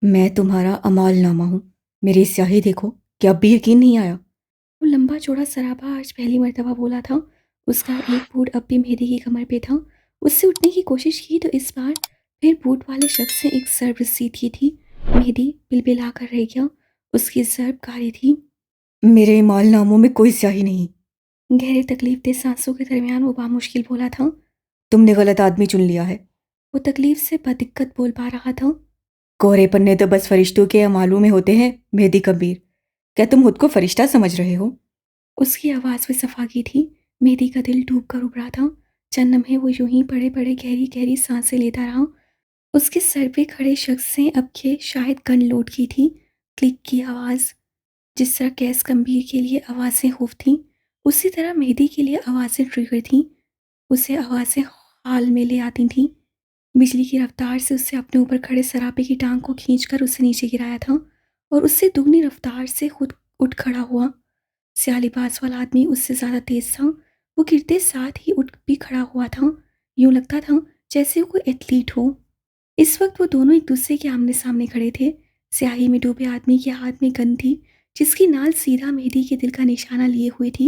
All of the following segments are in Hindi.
मैं तुम्हारा अमालनामा हूँ। मेरी स्याही देखो, क्या अब भी यकीन नहीं आया? वो लंबा चौड़ा सराबा आज पहली मर्तबा बोला था। उसका एक बूट अब भी मेहदी की कमर पे था। उससे उठने की कोशिश की तो इस बार फिर बूट वाले शख्स ने एक ज़रब रसीद की थी। मेहदी बिलबिला कर रह गया। उसकी ज़रब कारी थी। मेरे अमालनामों में कोई स्याही नहीं। गहरे तकलीफ दे सांसों के दरमियान वो बामुश्किल बोला था। तुमने गलत आदमी चुन लिया है। वो तकलीफ से बदिक्कत बोल पा रहा था। कोहरे पन्ने तो बस फरिश्तों के अमालों में होते हैं, मेहदी कबीर। क्या तुम खुद को फरिश्ता समझ रहे हो? उसकी आवाज़ में सफाकी थी। मेहदी का दिल डूब कर उभरा था। चंद लम्हे वो यूं ही बड़े बड़े गहरी गहरी सांसें लेता रहा। उसके सर पे खड़े शख्स ने अब के शायद गन लोड की थी। क्लिक की आवाज़। जिस तरह गैस गंभीर के लिए आवाज़ें खौफ थीं, उसी तरह मेहदी के लिए आवाज़ें ट्रिगर थीं। उसे आवाज़ें हाल में ले आती थीं। बिजली की रफ्तार से उससे अपने ऊपर खड़े सरापे की टांग को खींचकर उसे नीचे गिराया था और उससे दुगनी रफ्तार से खुद उठ खड़ा हुआ। स्याह लिबास वाला आदमी उससे ज़्यादा तेज था। वो गिरते साथ ही उठ भी खड़ा हुआ था। यूं लगता था जैसे वो कोई एथलीट हो। इस वक्त वो दोनों एक दूसरे के आमने सामने खड़े थे। स्याही में डूबे आदमी के हाथ में गन थी, जिसकी नाल सीधा मेहदी के दिल का निशाना लिए हुए थी।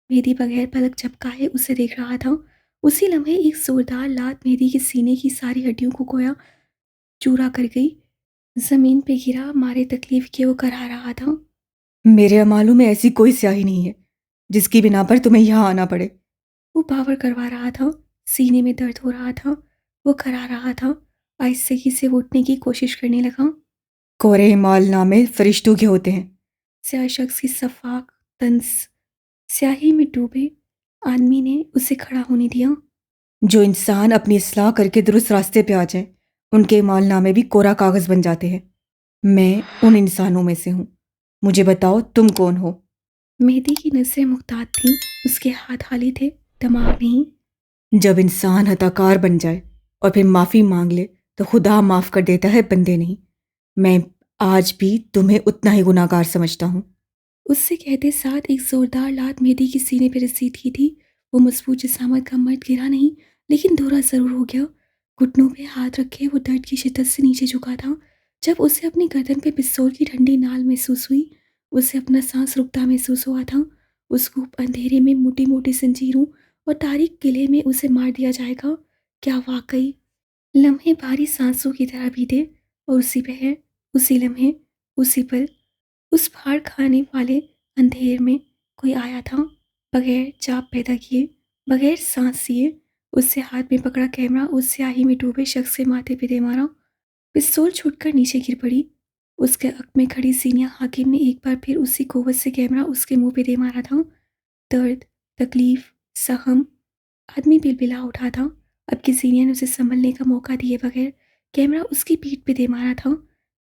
मेहदी बगैर पलक झपकाए उसे देख रहा था। उसी लम्हे एक जोरदार लात मेहदी के सीने की सारी हड्डियों को गोया चूरा कर गई। जमीन पे गिरा, मारे तकलीफ के वो करा रहा था। मेरे अमालों में ऐसी कोई स्याही नहीं है जिसकी बिना पर तुम्हें यहाँ आना पड़े। वो बावर करवा रहा था। सीने में दर्द हो रहा था। वो करा रहा था। आहिस्ते से वो उठने की कोशिश करने लगा। कोरे हिमाल नामे फरिश्तों के होते हैं। स्याह शख्स की सफाक तंस स्याही में डूबे आदमी ने उसे खड़ा होने दिया। जो इंसान अपनी इस्लाह करके दुरुस्त रास्ते पे आ जाए, उनके मालनामे भी कोरा कागज़ बन जाते हैं। मैं उन इंसानों में से हूँ। मुझे बताओ तुम कौन हो? मेहदी की नज़रें मुख्तात थीं। उसके हाथ खाली थे, दिमाग नहीं। जब इंसान हताकार बन जाए और फिर माफ़ी मांग ले तो खुदा माफ़ कर देता है, बंदे नहीं। मैं आज भी तुम्हें उतना ही गुनाहगार समझता हूँ। उससे कहते साथ एक जोरदार लात मेहदी की सीने पर रसीद की थी। वो मजबूत जिसामत का मर्द गिरा नहीं, लेकिन दोहरा ज़रूर हो गया। घुटनों पे हाथ रखे वो दर्द की शिद्दत से नीचे झुका था। जब उसे अपनी गर्दन पे पिस्तौल की ठंडी नाल महसूस हुई, उसे अपना सांस रुकता महसूस हुआ था। उसको अंधेरे में मोटी मोटी जंजीरों और तारीक किले में उसे मार दिया जाएगा। क्या वाकई? लम्हे भारी सांसों की तरह बीते और उसी पहर, उसी लम्हे, उसी पल, उस फाड़ खाने वाले अंधेर में कोई आया था, बगैर चाप पैदा किए, बगैर सांस लिए। उससे हाथ में पकड़ा कैमरा उस स्याही में डूबे शख्स के माथे पे दे मारा। पिस्तौल छूटकर नीचे गिर पड़ी। उसके हक में खड़ी सीनिया हाकिम ने एक बार फिर उसी कुव्वत से कैमरा उसके मुंह पे दे मारा था। दर्द, तकलीफ, सहम। आदमी बिलबिला उठा था। अब की सीनियर ने उसे संभलने का मौका दिए बगैर कैमरा उसकी पीठ पे दे मारा था।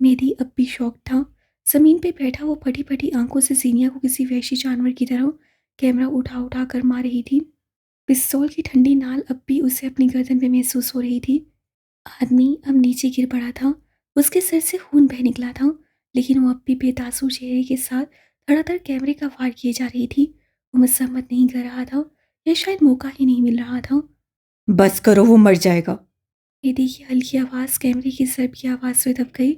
मेहदी अब भी शौक था। जमीन पे बैठा वो फटी फटी आंखों से सीनिया को किसी वहशी जानवर की तरह कैमरा उठा उठा कर मार रही थी। पिस्तौल की ठंडी नाल अब भी उसे अपनी गर्दन पे महसूस हो रही थी। आदमी अब नीचे गिर पड़ा था। उसके सिर से खून बह निकला था, लेकिन वो अब भी बेतासुर चेहरे के साथ धड़ाधड़ कैमरे का वार किए जा रही थी। वो मसम्मत नहीं कर रहा था, या शायद मौका ही नहीं मिल रहा था। बस करो, वो मर जाएगा। दीदी की हल्की आवाज़ कैमरे की सर्प की आवाज़ से दब गई।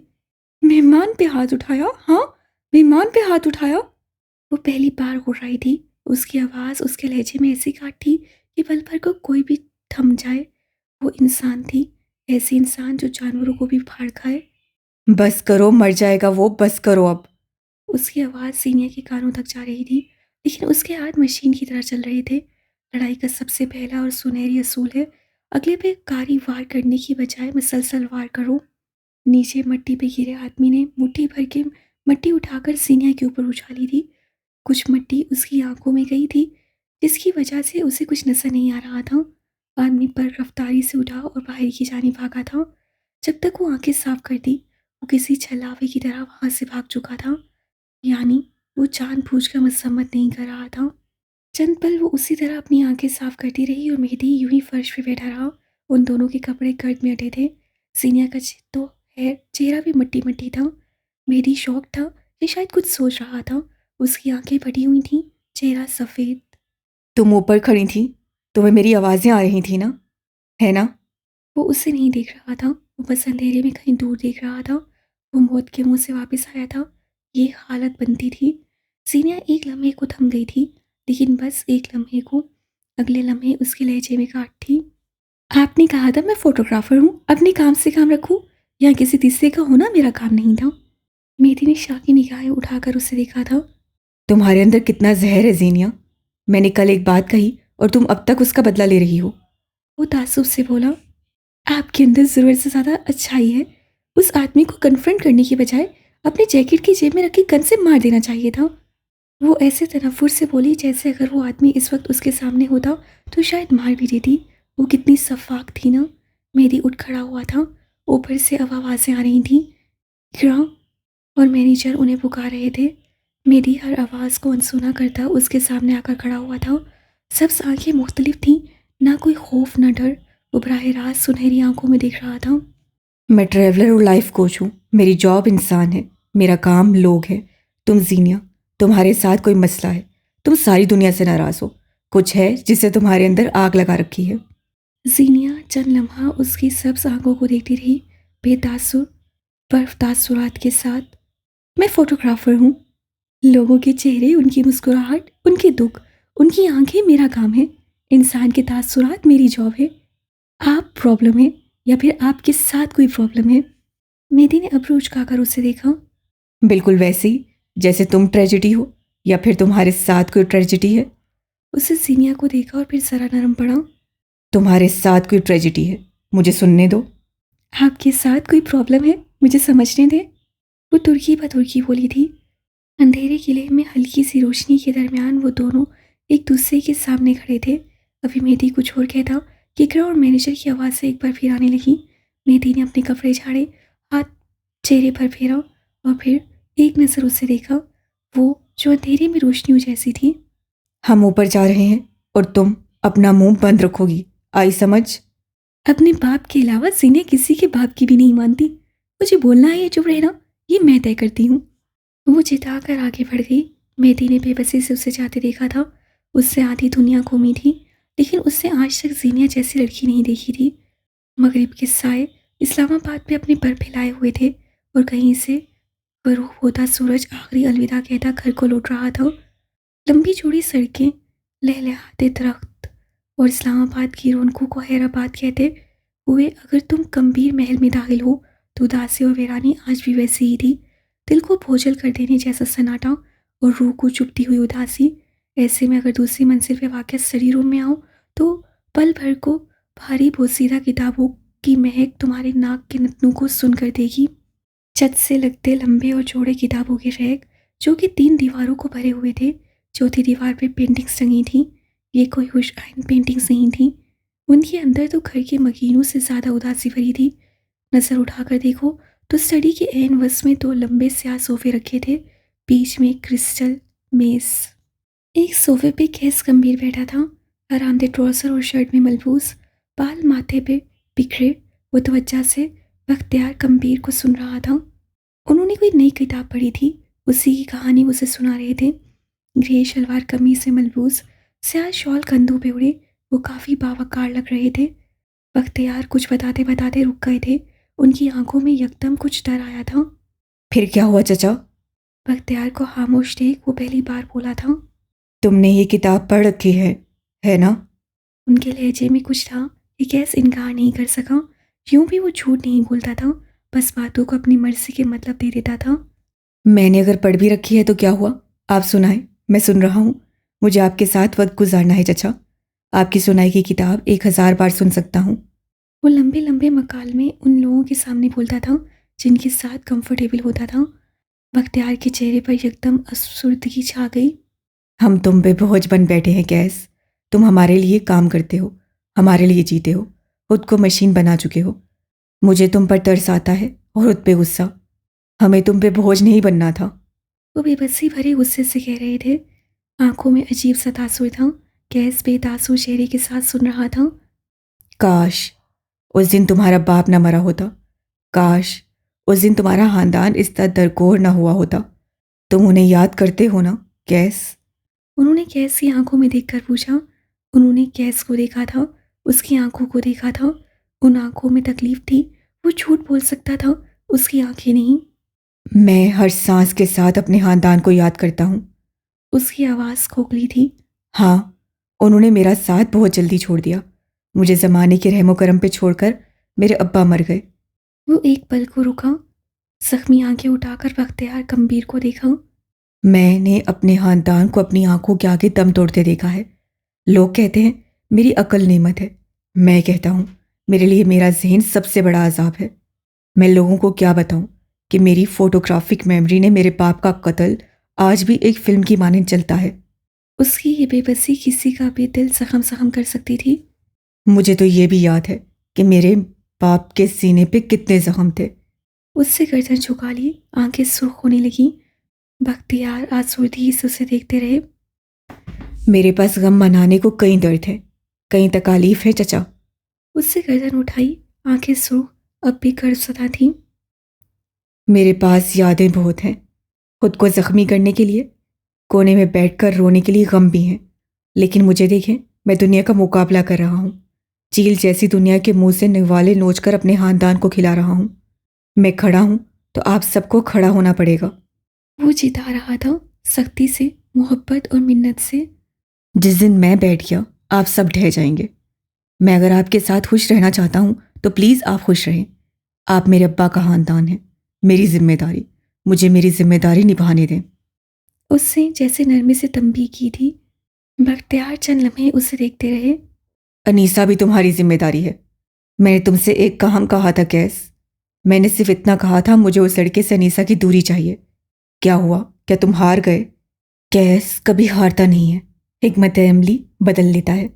मेहमान पे हाथ उठाया? हाँ, मेहमान पे हाथ उठाया। वो पहली बार हो रही थी। उसकी आवाज़ उसके लहजे में ऐसी काट थी कि पल भर को कोई भी थम जाए। वो इंसान थी, ऐसी इंसान जो जानवरों को भी फाड़ खाए। बस करो, मर जाएगा वो, बस करो अब। उसकी आवाज़ सीनिया के कानों तक जा रही थी, लेकिन उसके हाथ मशीन की तरह चल रहे थे। लड़ाई का सबसे पहला और सुनहरी असूल है, अगले पे कारी वार करने की बजाय मुसलसल वार करो। नीचे मट्टी पे गिरे आदमी ने मुट्ठी भर के मट्टी उठाकर सीनिया के ऊपर उछाली थी। कुछ मट्टी उसकी आंखों में गई थी, जिसकी वजह से उसे कुछ नजर नहीं आ रहा था। आदमी पर रफ्तारी से उठा और बाहर की जानिब भागा था। जब तक वो आंखें साफ करती, वो किसी छलावे की तरह वहां से भाग चुका था। यानी वो जानबूझकर मसम्मत नहीं कर रहा था। चंद पल वो उसी तरह अपनी आंखें साफ करती रही और मेहदी यूं ही फर्श पे बैठा रहा। उन दोनों के कपड़े गर्द में अटे थे। सीनिया का तो है चेहरा भी मट्टी मट्टी था। मेहदी शौक था कि शायद कुछ सोच रहा था। उसकी आंखें फटी हुई थीं, चेहरा सफ़ेद। तुम ऊपर खड़ी थी, तुम्हें मेरी आवाज़ें आ रही थी ना, है ना? वो उसे नहीं देख रहा था। वो बस अंधेरे में कहीं दूर देख रहा था। वो मौत के मुंह से वापस आया था। ये हालत बनती थी। जीनिया एक लम्हे को थम गई थी, लेकिन बस एक लम्हे को। अगले लम्हे उसके लहजे में काट थी। आपने कहा था मैं फोटोग्राफर हूँ, अपने काम से काम रखूँ, या किसी तीसरे का होना मेरा काम नहीं था। मेरी ने शाह की निगाहें उठाकर उसे देखा था। तुम्हारे अंदर कितना जहर है जीनिया। मैंने कल एक बात कही और तुम अब तक उसका बदला ले रही हो। वो तासुब से बोला, आपके अंदर ज़रूरत से ज़्यादा अच्छाई है। उस आदमी को कन्फ्रंट करने की बजाय अपनी जैकेट की जेब में रखी गन से मार देना चाहिए था। वो ऐसे तनफ्फुर से बोली जैसे अगर वो आदमी इस वक्त उसके सामने होता तो शायद मार भी देती। वो कितनी शफाक थी ना। मेहदी उठ खड़ा हुआ था। ऊपर से अब आवाज़ें आ रही थीं। ग्राम और मैनेजर उन्हें पुकार रहे थे। मेरी हर आवाज़ को अनसुना करता उसके सामने आकर खड़ा हुआ था। सब आंखें मुख्तलिफ थीं, ना कोई खौफ ना डर। वो बराह रास्त सुनहरी आंखों में देख रहा था। मैं ट्रैवलर और लाइफ कोच हूँ। मेरी जॉब इंसान है, मेरा काम लोग है। तुम जीनिया, तुम्हारे साथ कोई मसला है। तुम सारी दुनिया से नाराज हो। कुछ है जिससे तुम्हारे अंदर आग लगा रखी है। जीनिया चंद लम्हा उसकी सब्ज आंखों को देखती रही, बेतासुर बर्फ तासुरात के साथ। मैं फोटोग्राफर हूँ। लोगों के चेहरे, उनकी मुस्कुराहट, उनके दुख, उनकी आंखें मेरा काम है। इंसान के तासुरात मेरी जॉब है। आप प्रॉब्लम है, या फिर आपके साथ कोई प्रॉब्लम है? मेदी ने अप्रोच खाकर उसे देखा। बिल्कुल वैसे ही जैसे तुम ट्रेजिडी हो या फिर तुम्हारे साथ कोई ट्रेजिडी है। उसे जीनिया को देखा और फिर जरा नरम पड़ा। तुम्हारे साथ कोई ट्रेजिडी है, मुझे सुनने दो। आपके साथ कोई प्रॉब्लम है, मुझे समझने दे। वो तुर्की पर तुर्की बोली थी। अंधेरे किले में हल्की सी रोशनी के दरमियान वो दोनों एक दूसरे के सामने खड़े थे। अभी मेहदी कुछ और कहता कि ग्रा और मैनेजर की आवाज़ से एक बार फिर आने लगी। मेहदी ने अपने कपड़े झाड़े, हाथ चेहरे पर फेरा और फिर एक नज़र उसे देखा, वो जो अंधेरे में रोशनियों जैसी थी। हम ऊपर जा रहे हैं और तुम अपना मुंह बंद रखोगी, आई समझ? अपने बाप के अलावा सीने किसी के बाप की भी नहीं मानती। मुझे बोलना है या चुप रहना, ये मैं तय करती हूँ। वो चिताकर आगे बढ़ गई। मेहदी ने बेबसी से उसे जाते देखा था। उससे आधी दुनिया घूमी थी, लेकिन उससे आज तक जीनिया जैसी लड़की नहीं देखी थी। मगरिब के साए इस्लामाबाद पे अपने पर फैलाए हुए थे और कहीं से गरूब होता सूरज आखिरी अलविदा कहता घर को लौट रहा था। लंबी चौड़ी सड़कें, लहलहाते दरख्त और इस्लामाबाद की रौनकों को हैदराबाद कहते हुए अगर तुम गंभीर महल में दाखिल हो तो उदासी और वीरानी आज भी वैसी ही थी। दिल को बोझल कर देने जैसा सन्नाटा और रूह को चुभती हुई उदासी। ऐसे में अगर दूसरी मंजिल पे वाक़ स्टडी रूम में आओ तो पल भर को भारी बोसीदा किताबों की महक तुम्हारे नाक के नथनों को सुन कर देगी। छत से लगते लंबे और चौड़े किताबों के रैक जो कि 3 दीवारों को भरे हुए थे। चौथी दीवार पर पेंटिंग्स टंगी थी। ये कोई खुशआइन पेंटिंग्स नहीं थी। उनके अंदर तो घर के मकीनों से ज़्यादा उदासी भरी थी। नज़र उठाकर देखो तो स्टडी के एन वस में 2 लंबे स्याह सोफे रखे थे, बीच में एक क्रिस्टल मेज। एक सोफे पे केस गंभीर बैठा था, आरामदेह ट्राउजर और शर्ट में मलबूस, बाल माथे पे बिखरे। वो तवज्जो से बख्तियार गंभीर को सुन रहा था। उन्होंने कोई नई किताब पढ़ी थी, उसी की कहानी उसे सुना रहे थे। ग्रे शलवार कमीज से मलबूस, स्याह शॉल कंधों पे उड़े, वो काफ़ी बावकार लग रहे थे। बख्तियार कुछ बताते बताते रुक गए थे। उनकी आंखों में यकदम कुछ डर आया था। फिर क्या हुआ चचा? बख्तियार को खामोश देख वो पहली बार बोला था। तुमने ये किताब पढ़ रखी है ना? उनके लहजे में कुछ था, ये कैसे इनकार नहीं कर सका। यूं भी वो झूठ नहीं बोलता था, बस बातों को अपनी मर्जी के मतलब दे देता था। मैंने अगर पढ़ भी रखी है तो क्या हुआ? आप सुनाएं, मैं सुन रहा हूँ। मुझे आपके साथ वक्त गुजारना है चचा। आपकी सुनाई की किताब 1000 बार सुन सकता हूँ। वो लंबे लंबे मकाल में उन लोगों के सामने बोलता था जिनके साथ कंफर्टेबल होता था। बख्तियार के चेहरे पर एकदम अफसुर्दगी छा गई। हम तुम पे बोझ बन बैठे हैं गैस। तुम हमारे लिए काम करते हो, हमारे लिए जीते हो, खुद को मशीन बना चुके हो। मुझे तुम पर तरस आता है और खुद पे गुस्सा। हमें तुम पे बोझ नहीं बनना था। वो बेबसी भरे गुस्से से कह रहे थे। आंखों में अजीब सा तासुर था। गैस बेतासुर चेहरे के साथ सुन रहा था। काश उस दिन तुम्हारा बाप ना मरा होता। काश उस दिन तुम्हारा खानदान इस तरह दरकोर ना हुआ होता। तुम उन्हें याद करते हो ना गैस? उन्होंने गैस की आंखों में देखकर पूछा। उन्होंने गैस को देखा था, उसकी आंखों को देखा था। उन आंखों में तकलीफ थी। वो झूठ बोल सकता था, उसकी आंखें नहीं। मैं हर सांस के साथ अपने खानदान को याद करता हूँ। उसकी आवाज़ खोखली थी। हाँ, उन्होंने मेरा साथ बहुत जल्दी छोड़ दिया। मुझे ज़माने के रहमो करम पे छोड़कर मेरे अब्बा मर गए। वो एक पल को रुका, जख्मी आंखें उठाकर बख्तियार गंभीर को देखा। मैंने अपने खानदान को अपनी आंखों के आगे दम तोड़ते देखा है। लोग कहते हैं मेरी अकल नेमत है। मैं कहता हूँ मेरे लिए मेरा जहन सबसे बड़ा अजाब है। मैं लोगों को क्या बताऊँ कि मेरी फोटोग्राफिक मेमोरी ने मेरे बाप का कत्ल आज भी एक फिल्म की मानंद चलता है। उसकी ये बेबसी किसी का भी दिल जख्म जख्म कर सकती थी। मुझे तो ये भी याद है कि मेरे बाप के सीने पे कितने जख्म थे। उससे गर्दन झुका ली, आंखें सुर्ख होने लगी। बख्तियार आसूर्दी से उसे देखते रहे। मेरे पास गम मनाने को कई दर्द है, कई तकालीफ है चचा। उससे गर्दन उठाई, आंखें सुर्ख अब भी कर्जदा थीं। मेरे पास यादें बहुत हैं, खुद को जख्मी करने के लिए, कोने में बैठकर रोने के लिए गम भी हैं। लेकिन मुझे देखें, मैं दुनिया का मुकाबला कर रहा हूँ। चील जैसी दुनिया के मुंह से निवाले नोचकर अपने खानदान को खिला रहा हूँ। मैं खड़ा हूँ तो आप सबको खड़ा होना पड़ेगा। वो जिता रहा था, सख्ती से, मोहब्बत और मिन्नत से। जिस दिन मैं बैठ गया आप सब ढह जाएंगे। मैं अगर आपके साथ खुश रहना चाहता हूँ तो प्लीज़ आप खुश रहें। आप मेरे अब्बा का खानदान हैं, मेरी जिम्मेदारी, मुझे मेरी जिम्मेदारी निभाने दें। उससे जैसे नरमी से तंबी की थी। बख्तियार चंद लम्हे उसे देखते रहे। अनीसा भी तुम्हारी जिम्मेदारी है। मैंने तुमसे एक काम कहा था कैस। मैंने सिर्फ इतना कहा था मुझे उस लड़के से अनीसा की दूरी चाहिए। क्या हुआ? क्या तुम हार गए? कैस कभी हारता नहीं है। हिकमत अमली बदल लेता है।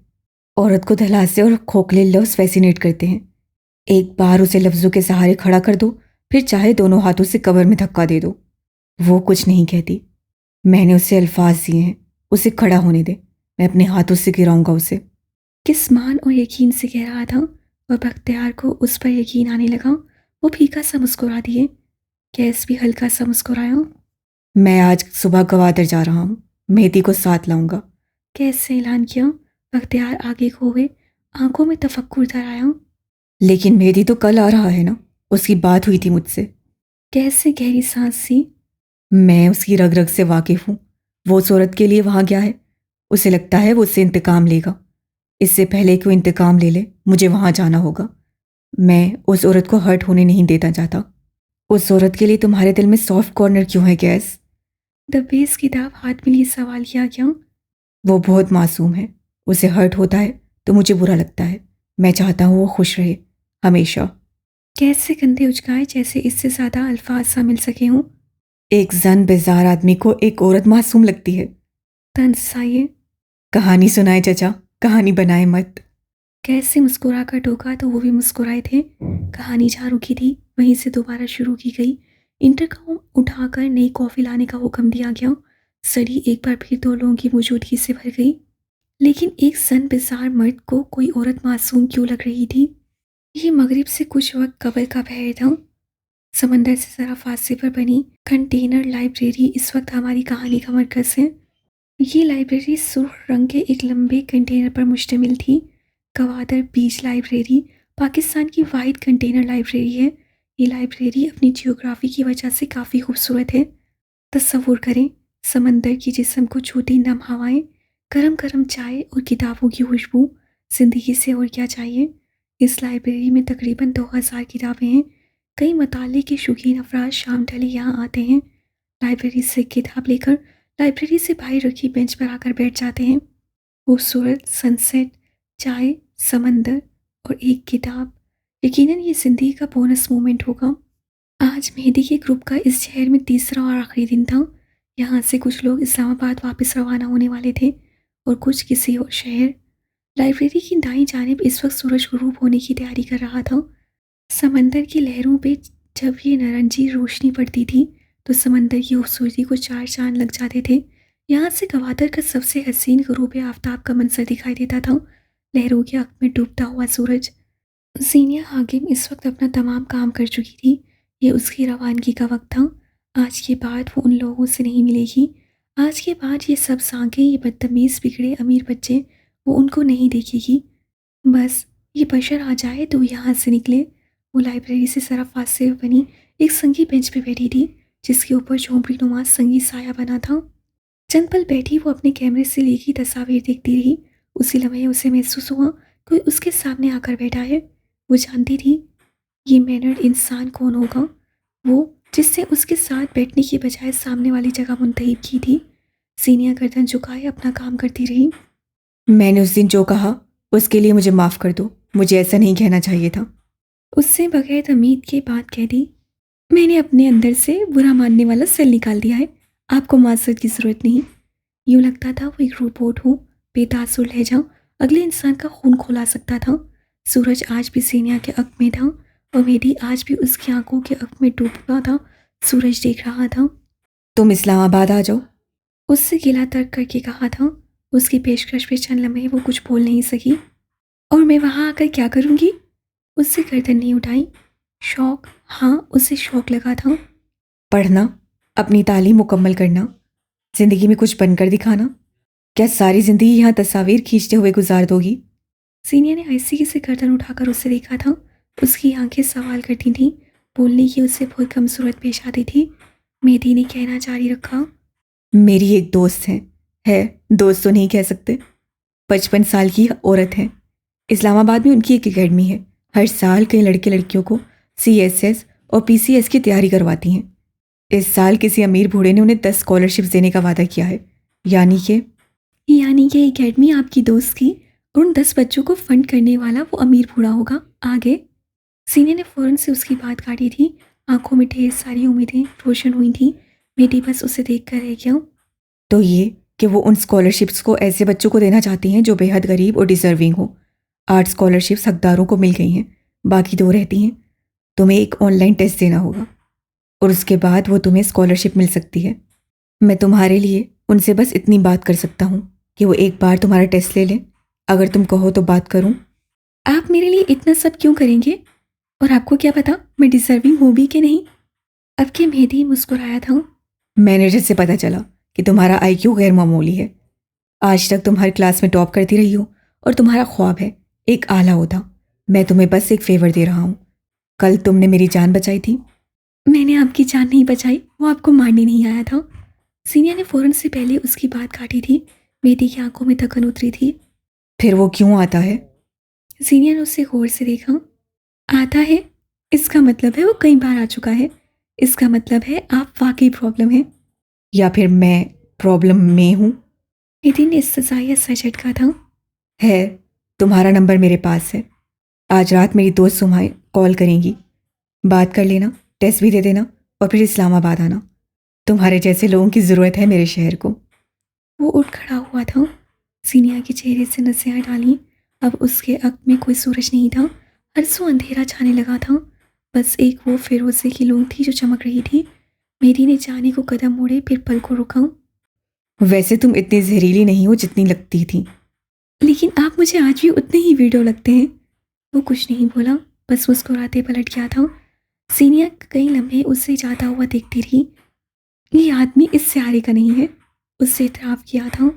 औरत को धलासे और खोखले लफ्ज फैसिनेट करते हैं। एक बार उसे लफ्जों के सहारे खड़ा कर दो, फिर चाहे दोनों हाथों से कबर में धक्का दे दो, वो कुछ नहीं कहती। मैंने उसे अल्फाज दिए हैं, उसे खड़ा होने दे, मैं अपने हाथों से गिराऊंगा उसे। किस मान और यकीन से कह रहा था, और बख्तियार को उस पर यकीन आने लगा। वो फीका सा मुस्कुरा दिए। कैस भी हल्का सा मुस्कुराया। मैं आज सुबह गवादर जा रहा हूँ, मेहदी को साथ लाऊंगा। कैसे ऐलान किया। बख्तियार आगे खो गए, आंखों में तफक्कुर धर आया। लेकिन मेहदी तो कल आ रहा है ना, उसकी बात हुई थी मुझसे। कैसे गहरी सांस सी। मैं उसकी रग रग से वाकिफ हूँ। वो उस औरत के लिए वहां गया है, उसे लगता है वो उससे इंतकाम लेगा। इससे पहले कि वो इंतकाम ले ले मुझे वहां जाना होगा। मैं उस औरत को हर्ट होने नहीं देना चाहता। उस औरत के लिए तुम्हारे दिल में सॉफ्ट कॉर्नर क्यों है गैस? दबेस किताब हाथ में लिए सवाल किया गया। वो बहुत मासूम है, उसे हर्ट होता है तो मुझे बुरा लगता है। मैं चाहता हूँ वो खुश रहे हमेशा। कैसे कंधे उचकाए जैसे इससे ज्यादा अल्फाज सा मिल सके हों। एक जन बेजार आदमी को एक औरत मासूम लगती है। तंज सा ये। कहानी सुनाए चचा, कहानी बनाए मत। कैसे मुस्कुरा कर टोका तो वो भी मुस्कुराए थे। कहानी जहाँ रुकी थी वहीं से दोबारा शुरू की गई। इंटरकॉम उठाकर नई कॉफ़ी लाने का हुक्म दिया गया। सड़ी एक बार फिर दो लोगों की मौजूदगी से भर गई। लेकिन एक सन बेजार मर्द को कोई औरत मासूम क्यों लग रही थी। ये मगरिब से कुछ वक्त कबल का पहर था। समंदर से जरा फासले पर बनी कंटेनर लाइब्रेरी इस वक्त हमारी कहानी का मरकज़ है। ये लाइब्रेरी सुर्ख रंग के एक लंबे कंटेनर पर मुश्तमिल थी। गवादर बीच लाइब्रेरी पाकिस्तान की वाहिद कंटेनर लाइब्रेरी है। ये लाइब्रेरी अपनी जियोग्राफी की वजह से काफ़ी खूबसूरत है। तस्वुर करें, समंदर की जिस्म को छूती नम हवाएं, गरम गरम चाय और किताबों की खुशबू। ज़िंदगी से और क्या चाहिए। इस लाइब्रेरी में तकरीबन 2000 किताबें हैं। कई मताले के शौकीन अफराद शाम ढले यहाँ आते हैं। लाइब्रेरी से किताब लेकर लाइब्रेरी से बाहर रखी बेंच पर आकर बैठ जाते हैं। खूबसूरत सनसेट, चाय, समंदर और एक किताब। यकीनन ये ज़िंदगी का बोनस मोमेंट होगा। आज मेहदी के ग्रुप का इस शहर में तीसरा और आखिरी दिन था। यहाँ से कुछ लोग इस्लामाबाद वापस रवाना होने वाले थे और कुछ किसी और शहर। लाइब्रेरी की दाईं जानिब इस वक्त सूरज गुरूब होने की तैयारी कर रहा था। समंदर की लहरों पे जब ये नारंगी रोशनी पड़ती थी तो समंदर की खूबसूरती को चार चांद लग जाते थे। यहाँ से गवादर का सबसे हसीन गुरूब आफ्ताब का मंजर दिखाई देता था। लहरों के आंख में डूबता हुआ सूरज। जीनिया हाकिम इस वक्त अपना तमाम काम कर चुकी थी। ये उसकी रवानगी का वक्त था। आज के बाद वो उन लोगों से नहीं मिलेगी। आज के बाद ये सब सांखें, ये बदतमीज़ बिगड़े अमीर बच्चे, वो उनको नहीं देखेगी। बस ये बशर आ जाए तो यहाँ से निकले। वो लाइब्रेरी से जरा फासले में बनी एक संगी बेंच पे बैठी थी जिसके ऊपर झोंपड़ी नुमा संगीत साया बना था। चंद पल बैठी वो अपने कैमरे से ली गई तस्वीर देखती रही। उसी लम्हे उसे महसूस हुआ कोई उसके सामने आकर बैठा है। वो जानती थी ये मैनर्ड इंसान कौन होगा, वो जिससे उसके साथ बैठने की बजाय सामने वाली जगह मुंतहिब की थी। सीनिया गर्दन झुकाए अपना काम करती रही। मैंने उस दिन जो कहा उसके लिए मुझे माफ़ कर दो, मुझे ऐसा नहीं कहना चाहिए था। उससे बगैर तमीद के बात कह दी। मैंने अपने अंदर से बुरा मानने वाला सेल निकाल दिया है, आपको माजरत की ज़रूरत नहीं। यूँ लगता था वो एक रोबोट हो, बेतासुर लहजा अगले इंसान का खून खोला सकता था। सूरज आज भी सीनिया के अक में था और मेहदी आज भी उसकी आंखों के अक में डूबा था। सूरज देख रहा था। तुम इस्लामाबाद आ जाओ। उससे गिला तर्क करके कहा था। उसकी पेशकश पे चंद लम्हे वो कुछ बोल नहीं सकी। और मैं वहाँ आकर क्या करूँगी? उससे गर्दन नहीं उठाई। शौक, हाँ उसे शौक लगा था। पढ़ना, अपनी तालीम मुकम्मल करना, ज़िंदगी में कुछ बनकर दिखाना। क्या सारी ज़िंदगी यहाँ तस्वीर खींचते हुए गुजार दोगी? सीनिया ने आहिस्ते से गर्दन उठाकर उसे देखा था। उसकी आंखें सवाल करती थीं। बोलने की उससे बहुत कम सूरत पेश आती थी। मेहदी ने कहना जारी रखा। मेरी एक दोस्त है, दोस्त तो नहीं कह सकते, 55 साल की औरत है। इस्लामाबाद में उनकी एक एकेडमी है। हर साल कई लड़के लड़कियों को CSS और PCS की तैयारी करवाती हैं। इस साल किसी अमीर बूढ़े ने उन्हें 10 स्कॉलरशिप्स देने का वादा किया है। यानी ये एकेडमी आपकी दोस्त की और उन 10 बच्चों को फंड करने वाला वो अमीर बूढ़ा होगा। आगे? सीनिया ने फौरन से उसकी बात काटी थी। आंखों में ढेर सारी उम्मीदें रोशन हुई थी। बेटी बस उसे देख कर रह गया। तो ये कि वो उन स्कॉलरशिप्स को ऐसे बच्चों को देना चाहती हैं जो बेहद गरीब और डिजर्विंग हो। 8 स्कॉलरशिप्स हकदारों को मिल गई हैं, बाकी 2 रहती हैं। तुम्हें एक ऑनलाइन टेस्ट देना होगा और उसके बाद वो तुम्हें स्कॉलरशिप मिल सकती है। मैं तुम्हारे लिए उनसे बस इतनी बात कर सकता हूँ कि वो एक बार तुम्हारा टेस्ट ले लें। अगर तुम कहो तो बात करूँ। आप मेरे लिए इतना सब क्यों करेंगे? और आपको क्या पता मैं डिजर्विंग हूँ भी कि नहीं? अब के मेहदी मुस्कुराया था। मैनेजर से पता चला कि तुम्हारा IQ गैर मामूली है। आज तक तुम हर क्लास में टॉप करती रही हो और तुम्हारा ख्वाब है एक आला होता। मैं तुम्हें बस एक फेवर दे रहा हूँ। कल तुमने मेरी जान बचाई थी। मैंने आपकी जान नहीं बचाई, वो आपको मारने नहीं आया था। सीनिया ने फौरन से पहले उसकी बात काटी थी। मेहदी की आंखों में थकन उतरी थी। फिर वो क्यों आता है? सीनिया ने उससे गौर से देखा। आता है इसका मतलब है वो कई बार आ चुका है। इसका मतलब है आप वाकई प्रॉब्लम है। या फिर मैं प्रॉब्लम में हूँ? मेहदी ने सजाया सा झटका था। है, तुम्हारा नंबर मेरे पास है। आज रात मेरी दोस्त सुमाई कॉल करेंगी, बात कर लेना, टेस्ट भी दे देना और फिर इस्लामाबाद आना। तुम्हारे जैसे लोगों की ज़रूरत है मेरे शहर को। वो उठ खड़ा हुआ था। सीनिया के चेहरे से नसें डाली। अब उसके अक में कोई सूरज नहीं था। हर सो अंधेरा छाने लगा था। बस एक वो फिरोजे की लूम थी जो चमक रही थी। मेरी ने जाने को कदम मोड़े, फिर पल को रुका। वैसे तुम इतनी जहरीली नहीं हो जितनी लगती थी। लेकिन आप मुझे आज भी उतने ही वीडियो लगते हैं। वो कुछ नहीं बोला, बस मुस्कुराते पलट गया था। सीनिया कई लम्हे उससे जाता हुआ देखती रही। ये आदमी इस स्यारे का नहीं है, उससे इतराफ़ किया था।